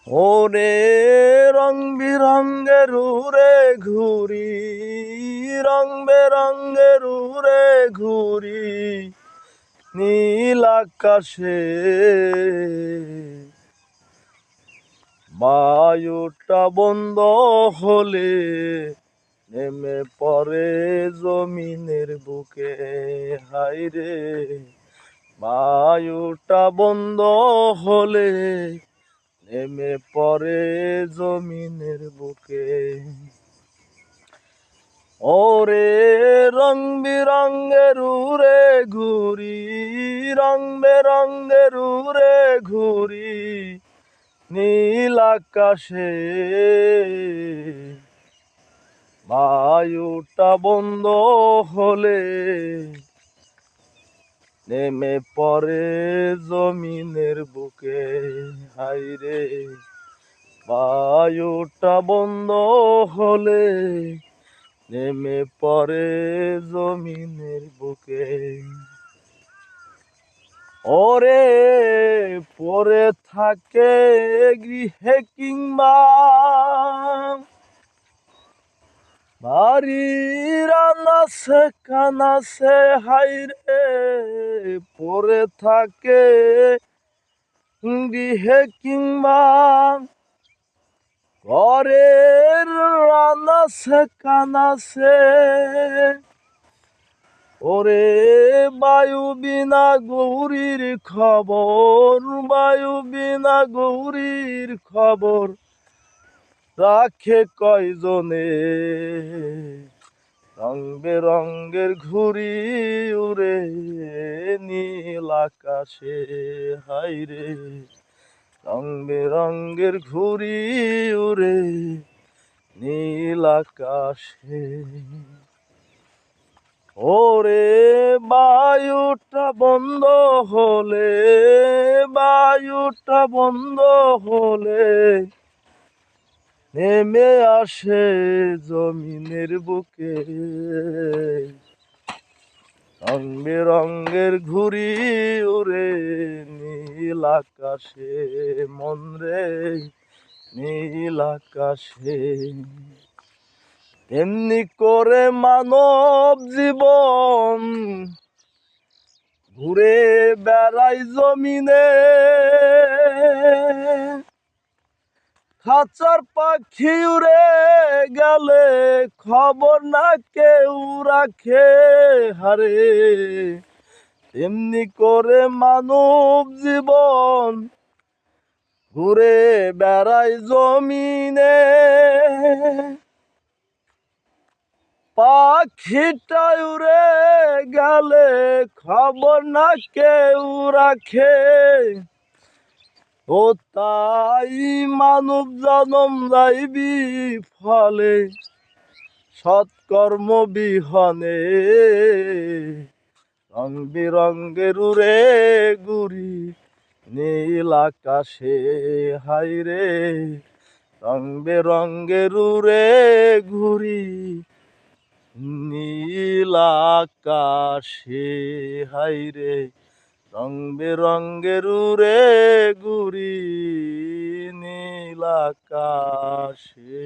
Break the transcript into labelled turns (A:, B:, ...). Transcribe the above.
A: ওরে রং বিরঙ্গের উড়ে ঘুরি, রং বেরঙ্গের উড়ে ঘুরি নীল আকাশে। বায়ুটা বন্ধ হলে নেমে পড়ে জমিনের বুকে। হায়রে বায়ুটা বন্ধ হলে নেমে পড়ে জমিনের বুকে। ওরে রং বিরঙ্গের উড়ে ঘুরি, রং বেরঙ্গের উড়ে ঘুরি নীল আকাশে। বায়ুটা বন্ধ হলে নেমে পড়ে জমিনের বুকে। হায়রে বায়ুটা বন্ধ হলে নেমে পড়ে জমিনের বুকে। ওরে পড়ে থাকে গৃহে কিংবা বাড়ির আনাচে কানাচে। হায়রে পড়ে থাকে গৃহে কিংবা ঘরের আনাচে কানাচে। ওরে বায়ু বিনা গৌরীর খবর, বায়ু বিনা গৌরীর খবর রাখে কয়জনে। রং বেরঙ্গের ঘুড়ি উড়ে নীল আকাশে। হায়রে রং বেরঙ্গের ঘুড়ি উড়ে নীল আকাশে। ওরে বায়ুটা বন্ধ হলে, বায়ুটা বন্ধ হলে নেমে আসে জমিনের বুকে। রং বেরঙ্গের ঘুড়ি উড়ে নীল আকাশে, মন রে নীল আকাশে। এমনি করে মানব জীবন ঘুরে বেড়াই জমিনে। খাঁচার পাখি উড়ে গেলে খবর না কেউ রাখে। হারে এমনি করে মানব জীবন ঘুরে বেড়াই জমিনে। পাখিটা উড়ে গেলে খবর না কেউ রাখে। ও তাই মানব জনম যাইবি ফলে সৎকর্ম বিহনে। রং বিরঙ্গের উড়ে ঘুরি নীল আকাশে। হায়রে রং বেরঙ্গের উড়ে ঘুরি নীল আকাশে। হায়রে রং বেরঙ্গের উড়ে ঘুরি নীল আকাশে।